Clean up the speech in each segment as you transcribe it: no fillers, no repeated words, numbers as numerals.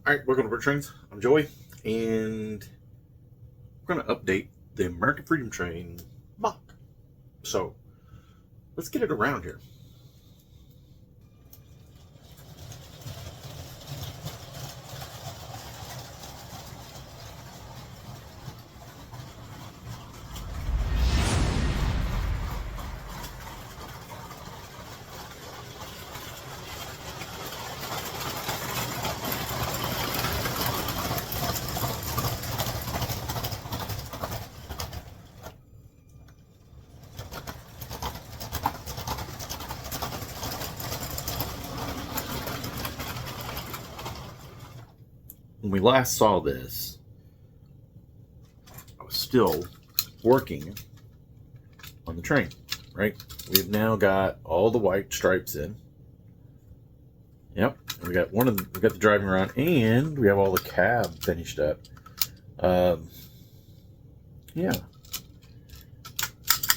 All right, welcome to Brick Trains. I'm Joey, and we're going to update the American Freedom Train MOC. So let's get it around here. When we last saw this, I was still working on the train, right? We've now got all the white stripes in. Yep, we got we got the driving around, and we have all the cab finished up. Yeah.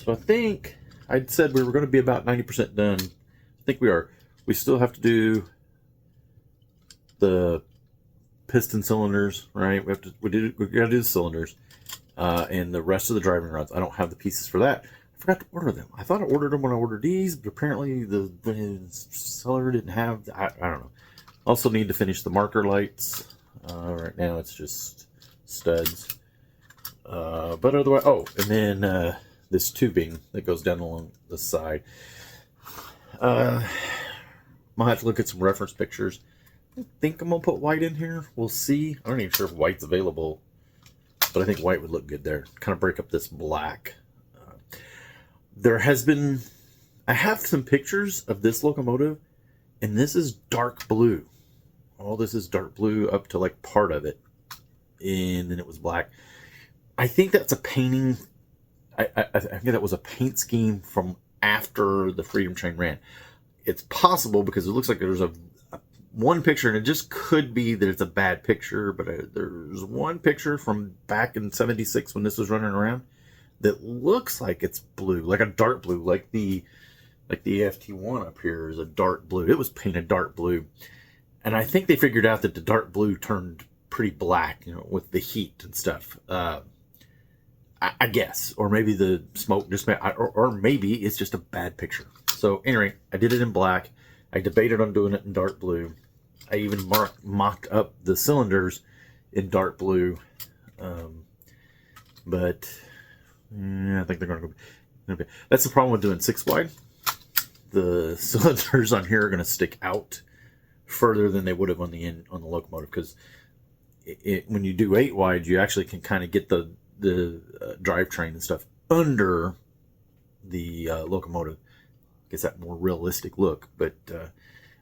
So I think I'd said we were going to be about 90% done. I think we are. We still have to do the piston cylinders, right? We got to do the cylinders and the rest of the driving rods. I don't have the pieces for that. I forgot to order them. I thought I ordered them when I ordered these, but apparently the seller didn't have. I don't know. Also need to finish the marker lights. Right now it's just studs. But otherwise, oh, and then this tubing that goes down along the side. I'll have to look at some reference pictures. I think I'm gonna put white in here. We'll see. I'm not even sure if white's available, but I think white would look good there. Kind of break up this black. There has been, I have some pictures of this locomotive, and this is dark blue. All this is dark blue up to like part of it, and then it was black. I think that's a painting. I think that was a paint scheme from after the Freedom Train ran. It's possible because it looks like there's one picture, and it just could be that it's a bad picture, but there's one picture from back in '76 when this was running around that looks like it's blue, like a dark blue, like the AFT one up here is a dark blue. It was painted dark blue, and I think they figured out that the dark blue turned pretty black, you know, with the heat and stuff. I guess, or maybe the smoke just made, or maybe it's just a bad picture. So anyway, I did it in black. I debated on doing it in dark blue. I even mocked up the cylinders in dark blue, but yeah, I think they're going to go. Okay, that's the problem with doing 6 wide. The cylinders on here are going to stick out further than they would have on the locomotive, because when you do 8 wide, you actually can kind of get the drivetrain and stuff under the locomotive. Gets that more realistic look, but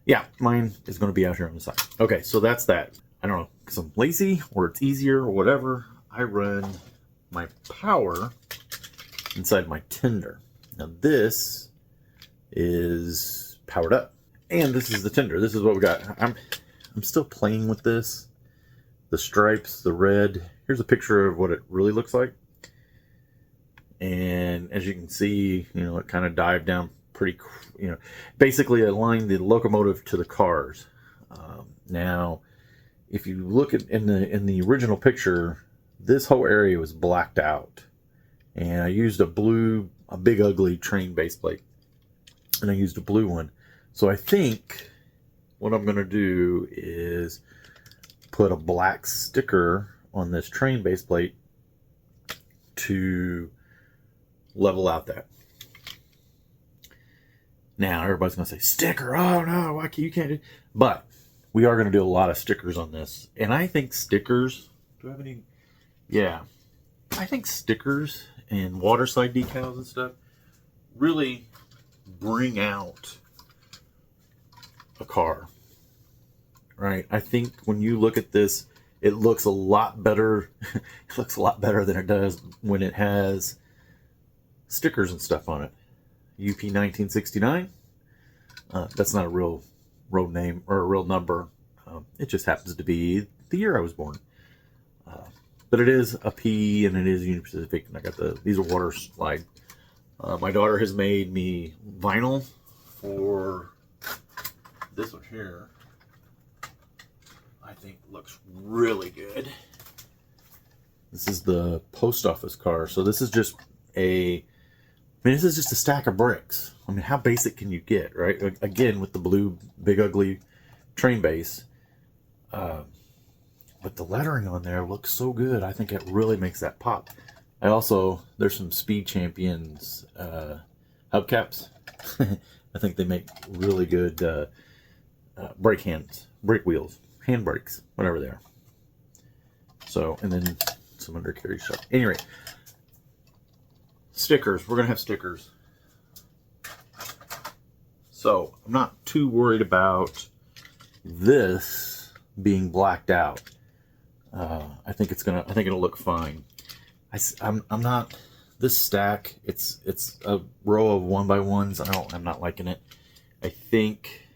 yeah, mine is going to be out here on the side. Okay, so that's that. I don't know, because I'm lazy or it's easier or whatever, I run my power inside my tender. Now this is powered up, and this is the tender. This is what we got. I'm still playing with this. The stripes, the red. Here's a picture of what it really looks like. And as you can see, you know, it kind of dived down pretty, you know, basically aligned the locomotive to the cars. Now, if you look at in the original picture, this whole area was blacked out, and I used a big ugly train base plate, and I used a blue one. So I think what I'm going to do is put a black sticker on this train base plate to level out that. Now everybody's gonna say sticker. Oh no, why you can't do? But we are gonna do a lot of stickers on this, and I think stickers. Do I have any? Yeah, I think stickers and water slide decals and stuff really bring out a car, right? I think when you look at this, it looks a lot better. It looks a lot better than it does when it has stickers and stuff on it. UP 1969. That's not a real road name or a real number. It just happens to be the year I was born. But it is a P, and it is Union Pacific. And I got these are water slide. My daughter has made me vinyl for this one here. I think looks really good. This is the post office car. So this is just this is just a stack of bricks. I mean, how basic can you get, right? Again, with the blue, big, ugly train base. But the lettering on there looks so good. I think it really makes that pop. There's some Speed Champions hubcaps. I think they make really good brake wheels, hand brakes, whatever they are. So, and then some undercarriage stuff. Anyway, stickers. We're going to have stickers. So, I'm not too worried about this being blacked out. I think it'll look fine. I'm not, this stack, it's a row of 1x1s. I'm not liking it. I think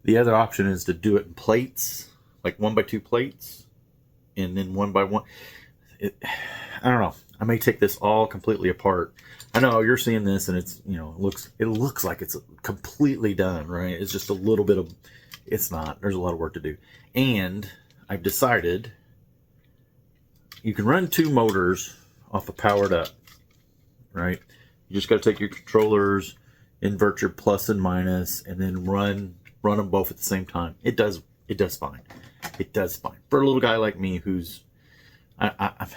the other option is to do it in plates, like 1x2 plates, and then 1x1. I don't know. I may take this all completely apart. I know you're seeing this and it's, it looks like it's completely done, right? It's just a little bit of, it's not. There's a lot of work to do. And I've decided you can run 2 motors off of powered up, right? You just got to take your controllers, invert your plus and minus, and then run them both at the same time. It does fine. It does fine. For a little guy like me who's, I'm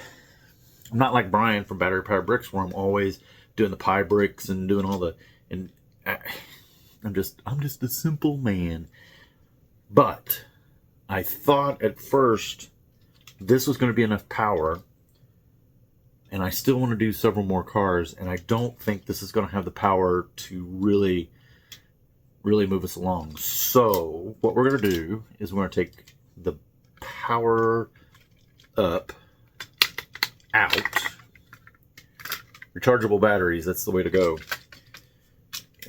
not like Brian from Battery Powered Bricks, where I'm always doing the pie bricks and doing all the, and I'm just a simple man. But I thought at first this was going to be enough power, and I still want to do several more cars, and I don't think this is going to have the power to really move us along. So what we're going to do is we're going to take the power up out. Rechargeable batteries, that's the way to go.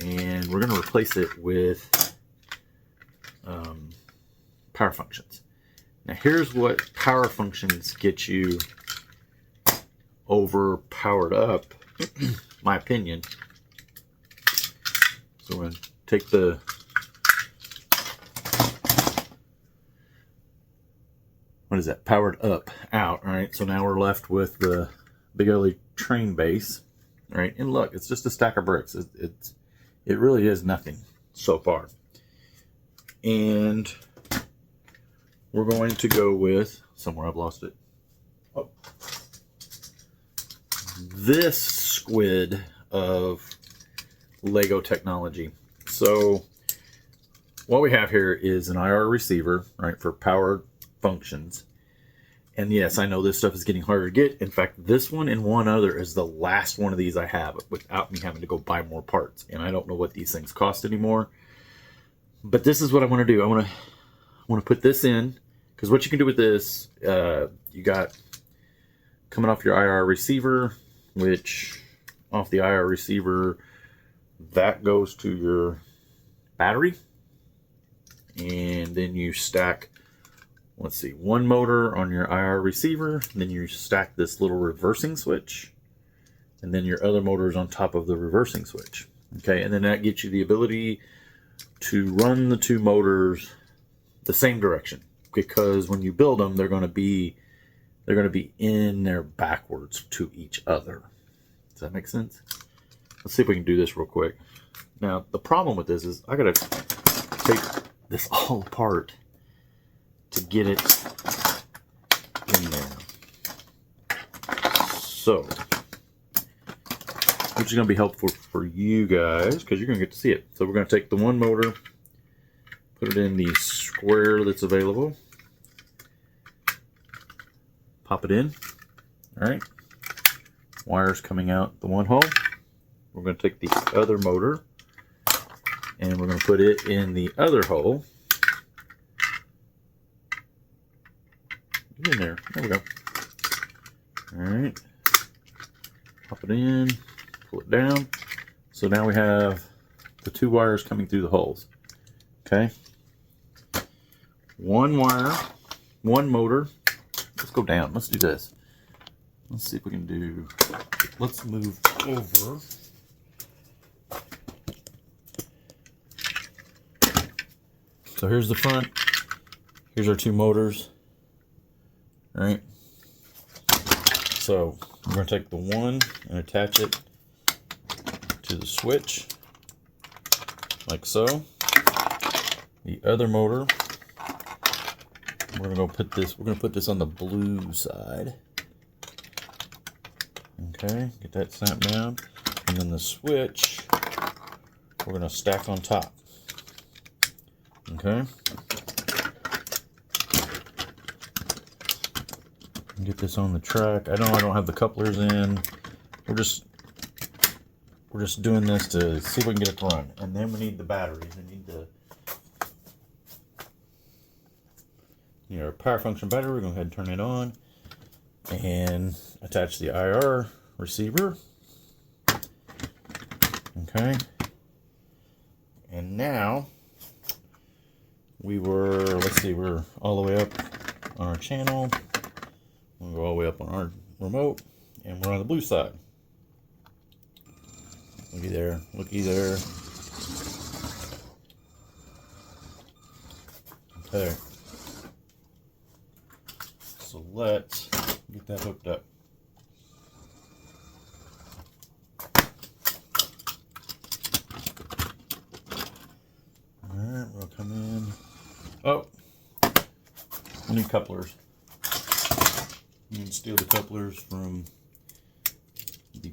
And we're going to replace it with power functions. Now here's what power functions get you over powered up, my opinion. So we're going to take the powered up out. All right, so now we're left with the big ugly train base. All right, and look, it's just a stack of bricks. It really is nothing so far. And we're going to go with, somewhere I've lost it. Oh. This squid of Lego technology. So what we have here is an IR receiver, right, for power functions. And yes, I know this stuff is getting harder to get. In fact, this one and one other is the last one of these I have without me having to go buy more parts. And I don't know what these things cost anymore. But this is what I want to do. I want to put this in, because what you can do with this, you got coming off your IR receiver, which off the IR receiver, that goes to your battery. And then you stack, let's see, one motor on your IR receiver, then you stack this little reversing switch, and then your other motor is on top of the reversing switch. Okay, and then that gets you the ability to run the 2 motors the same direction, because when you build them, they're going to be in there backwards to each other. Does that make sense? Let's see if we can do this real quick. Now, the problem with this is I got to take this all apart to get it in there. So, which is going to be helpful for you guys, because you're going to get to see it. So we're going to take the one motor, put it in the square that's available, pop it in. All right, wires coming out the one hole. We're going to take the other motor and we're going to put it in the other hole. Get in there. There we go. All right, pop it in, pull it down. So now we have the 2 wires coming through the holes. Okay, 1 wire, 1 motor. Let's go down. Let's do this. Let's see if we can do, let's move over. So here's the front, Here's our two motors, right? So we're going to take the one and attach it to the switch, like so. The other motor, we're going to go put this. We're going to put this on the blue side. Okay, get that snapped down, and then the switch we're going to stack on top. Okay. Get this on the track. I know I don't have the couplers in. We're just doing this to see if we can get it to run. And then we need the batteries. We need our power function battery. We're going to go ahead and turn it on and attach the IR receiver. Okay. And now we're all the way up on our channel. We'll go all the way up on our remote, and we're on the blue side. Looky there, looky there. Okay. So let's get that hooked up. Alright, we'll come in. Oh, we need couplers. You can steal the couplers from the...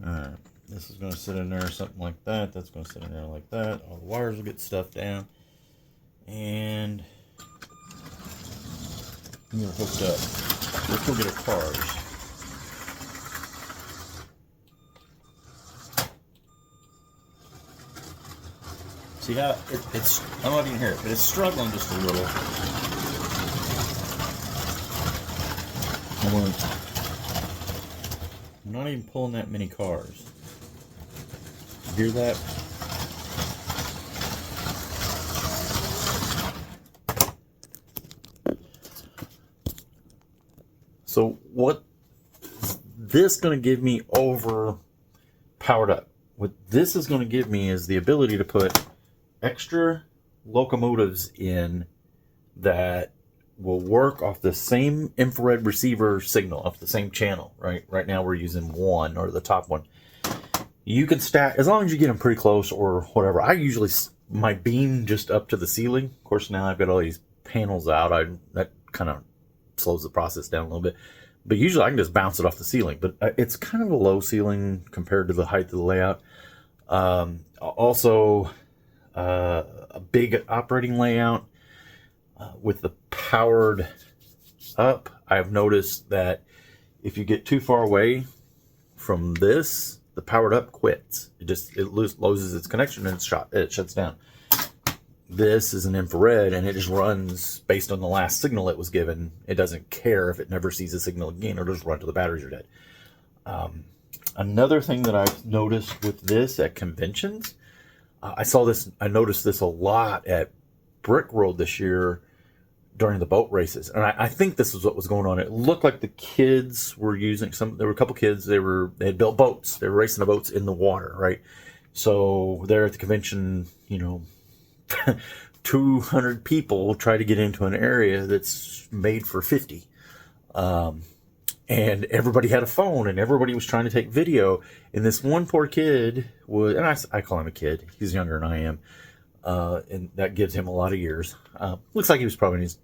Alright, this is going to sit in there something like that. That's going to sit in there like that. All the wires will get stuffed down. And you're hooked up. Let's go get our cars. See how it's, I don't know if you can hear it, but it's struggling just a little. I'm not even pulling that many cars. You hear that? So what is this going to give me over powered up? What this is going to give me is the ability to put extra locomotives in that will work off the same infrared receiver signal, off the same channel, right? Right now we're using one, or the top one. You can stack, as long as you get them pretty close or whatever. I usually, my beam just up to the ceiling. Of course, now I've got all these panels out. That kind of slows the process down a little bit. But usually I can just bounce it off the ceiling. But it's kind of a low ceiling compared to the height of the layout. Also, a big operating layout. With the powered up, I've noticed that if you get too far away from this, the powered up quits. It loses its connection and it shuts down. This is an infrared, and it just runs based on the last signal it was given. It doesn't care if it never sees a signal again, or just run till the batteries are dead. Another thing that I've noticed with this at conventions, I noticed this a lot at Brick World this year during the boat races, and I think this is what was going on. It looked like the kids were using there were a couple kids, they had built boats. They were racing the boats in the water, right? So there at the convention, 200 people try to get into an area that's made for 50. And everybody had a phone, and everybody was trying to take video. And this one poor kid was, and I call him a kid. He's younger than I am. And that gives him a lot of years. Looks like he was probably in his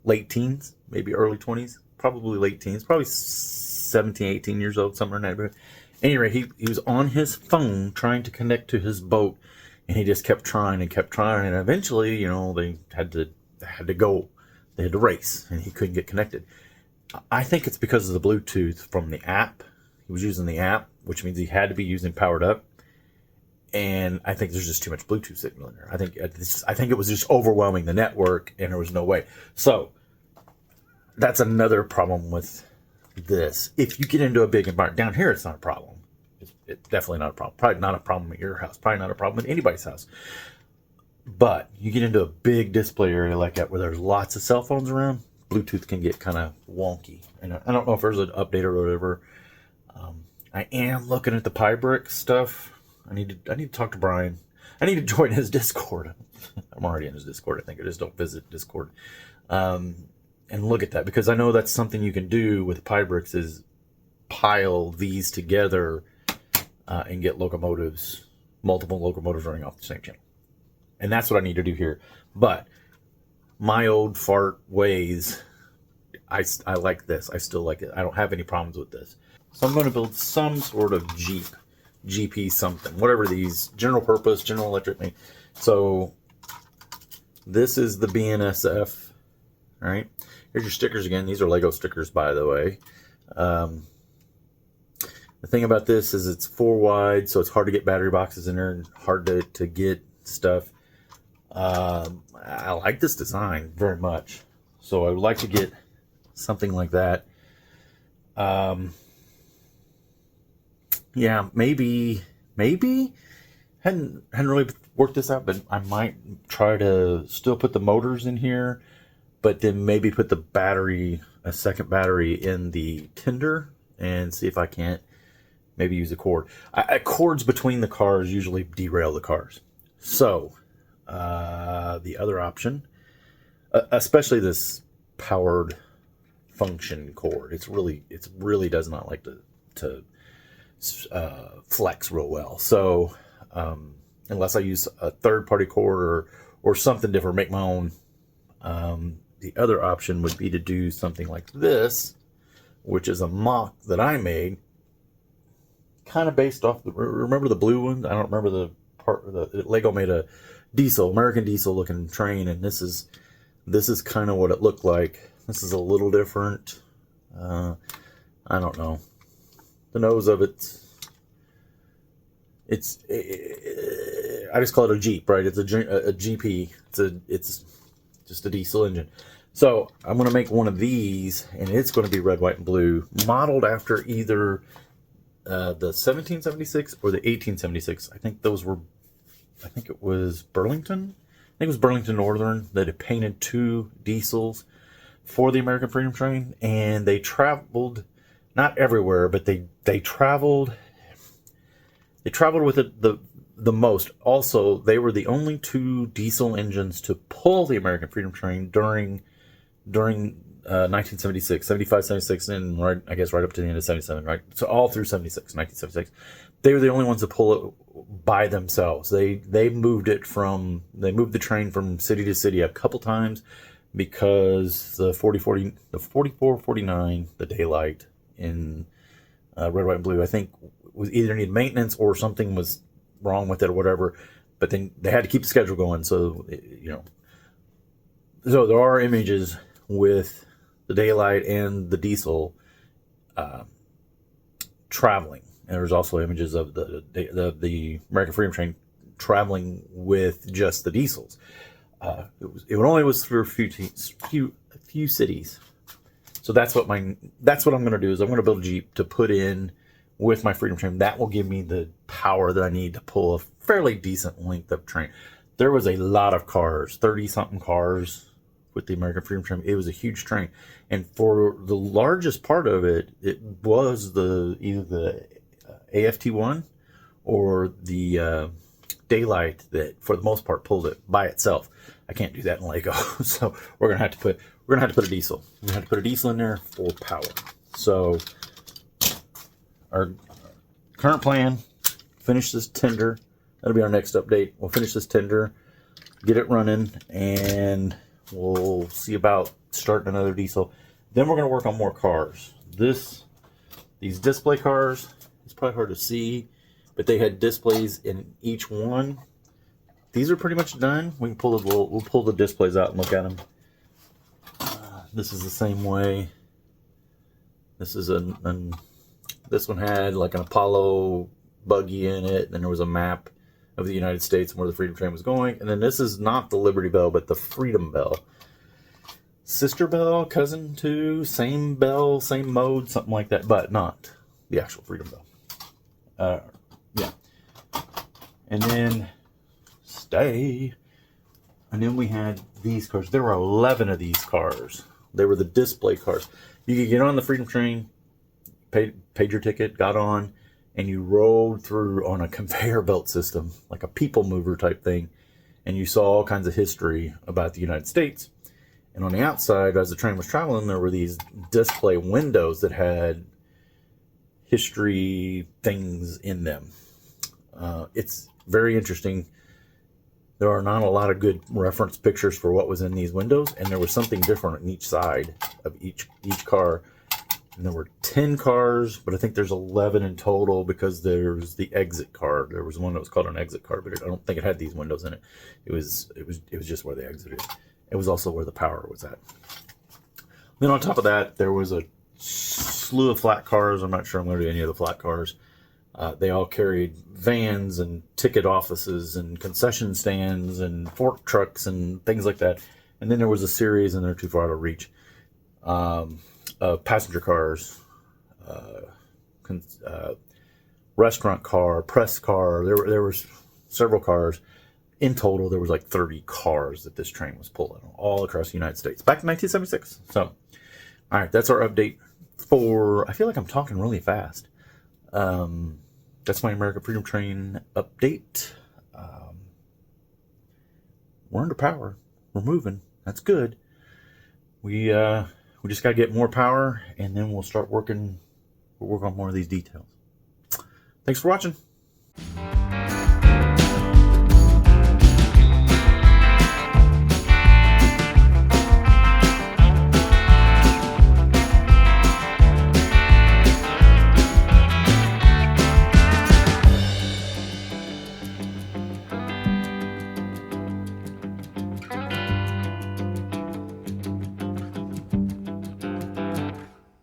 late teens, maybe early 20s, probably late teens, probably 17, 18 years old, somewhere in that neighborhood. Anyway, he was on his phone trying to connect to his boat, and he just kept trying, and eventually, they had to go. They had to race, and he couldn't get connected. I think it's because of the Bluetooth from the app. He was using the app, which means he had to be using powered up. And I think there's just too much Bluetooth signal in there. I think it was just overwhelming the network, and there was no way. So that's another problem with this. If you get into a big environment, down here it's not a problem. It's definitely not a problem. Probably not a problem at your house. Probably not a problem at anybody's house. But you get into a big display area like that where there's lots of cell phones around, Bluetooth can get kind of wonky. And I don't know if there's an update or whatever. I am looking at the Pi Brick stuff. I need to talk to Brian. I need to join his Discord. I'm already in his Discord. I think I just don't visit Discord. And look at that, because I know that's something you can do with Pybricks is pile these together and get locomotives, multiple locomotives running off the same channel. And that's what I need to do here. But my old fart ways, I like this. I still like it. I don't have any problems with this. So I'm going to build some sort of Jeep, GP something, whatever these, general purpose, General Electric. So this is the BNSF, right? Here's your stickers again. These are Lego stickers, by the way. The thing about this is it's 4 wide, so it's hard to get battery boxes in there and hard to get stuff. I like this design very much, so I would like to get something like that. Yeah, maybe hadn't really worked this out, but I might try to still put the motors in here, but then maybe put the battery, a second battery, in the tender and see if I can't maybe use a cord. Cords between the cars usually derail the cars. So the other option, especially this powered function cord, it really does not like to flex real well. So unless I use a third-party cord or something different, make my own. The other option would be to do something like this, which is a MOC that I made, kind of based off remember the blue one? I don't remember the part. Lego made a American diesel looking train, and this is kind of what it looked like. This is a little different. I don't know. The nose of it, I just call it a Jeep, right? It's a GP. It's just a diesel engine. So I'm going to make one of these, and it's going to be red, white, and blue, modeled after either the 1776 or the 1876. I think it was Burlington. I think it was Burlington Northern that had painted 2 diesels for the American Freedom Train, and they traveled, not everywhere, but they traveled with it the most. Also, they were the only 2 diesel engines to pull the American Freedom Train during 1976, 75, 76, and right up to the end of 77, right? So all through 76, 1976. They were the only ones to pull it by themselves. They moved the train from city to city a couple times because the 4449, the daylight in red, white, and blue, I think was either needed maintenance or something was wrong with it or whatever. But then they had to keep the schedule going. So, so there are images with the daylight and the diesel traveling. And there's also images of the American Freedom Train traveling with just the diesels. It only was for a few cities. So that's what I'm going to do is I'm going to build a Jeep to put in with my Freedom Train. That will give me the power that I need to pull a fairly decent length of train. There was a lot of cars, 30-something cars with the American Freedom Train. It was a huge train. And for the largest part of it, it was either the AFT one or the daylight that for the most part pulled it by itself. I can't do that in Lego. So we're gonna have to put a diesel. We're gonna have to put a diesel in there for power. So our current plan, finish this tender. That'll be our next update. We'll finish this tender, get it running, and we'll see about starting another diesel. Then we're going to work on more cars. These display cars, it's probably hard to see, but they had displays in each one. These are pretty much done. We'll pull the displays out and look at them. This is the same way. This is this one had like an Apollo buggy in it, and then there was a map of the United States and where the Freedom Train was going. And then this is not the Liberty Bell, but the Freedom Bell. Sister bell, cousin to, same bell, same mode, something like that, but not the actual Freedom Bell. Yeah. And then we had these cars. There were 11 of these cars. They were the display cars. You could get on the Freedom Train, paid your ticket, got on, and you rode through on a conveyor belt system, like a people mover type thing, and you saw all kinds of history about the United States. And on the outside, as the train was traveling, there were these display windows that had history things in them. It's very interesting. There are not a lot of good reference pictures for what was in these windows, and there was something different on each side of each car. And there were 10 cars, but I think there's 11 in total because there's the exit car. There was one that was called an exit car, but I don't think it had these windows in it. It was just where they exited. It was also where the power was at. Then on top of that, there was a slew of flat cars. I'm not sure I'm going to do any of the flat cars. They all carried vans and ticket offices and concession stands and fork trucks and things like that. And then there was a series, and they're too far to reach, passenger cars, restaurant car, press car. There were several cars. In total, there was like 30 cars that this train was pulling all across the United States back in 1976. So, all right, that's our update for. I feel like I'm talking really fast. That's my American Freedom Train update. We're under power. We're moving. That's good. We just got to get more power, and then we'll start working. We'll work on more of these details. Thanks for watching.